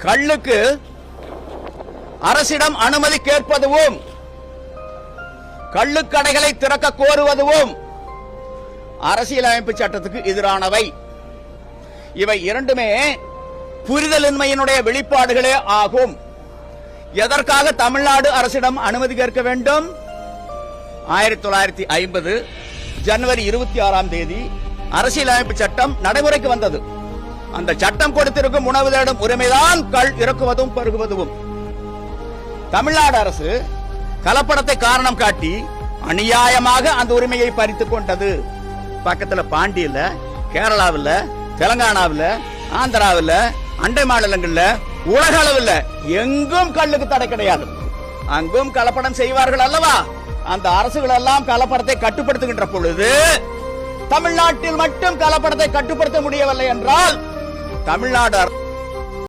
கள்ளுக்கு அரசிடம் அனுமதி கேட்பதுவும் கள்ளுக்கடைகளை திறக்க கோருவதும் அரசியலமைப்பு சட்டத்துக்கு எதிரானவை. இவை இரண்டுமே புரிதலின்மையினுடைய வெளிப்பாடுகளே ஆகும். எதற்காக தமிழ்நாடு அரசிடம் அனுமதி கேட்க வேண்டும்? 1950 ஜனவரி 26ஆம் தேதி அரசியலமைப்பு சட்டம் நடைமுறைக்கு வந்தது. அந்த சட்டம் கொடுத்திருக்கும் உணவு தேடும் உரிமைதான் கள் இறக்குவதும் பருகுவதும். தமிழ்நாடு அரசு கலப்படத்தை காரணம் காட்டி அநியாயமாக அந்த உரிமையை பறித்துக் கொண்டது. பக்கத்துல பாண்டியில, கேரளாவில், தெலங்கானாவில், ஆந்திராவில், அண்டை மாநிலங்கள்ல, உலக அளவில் எங்கும் கள்ளுக்கு தடை கிடையாது. அங்கும் கலப்படம் செய்வார்கள் அல்லவா? அந்த அரசுகள் எல்லாம் கலப்படத்தை கட்டுப்படுத்துகின்ற பொழுது தமிழ்நாட்டில் மட்டும் கலப்படத்தை கட்டுப்படுத்த முடியவில்லை என்றால் தமிழ்நாடு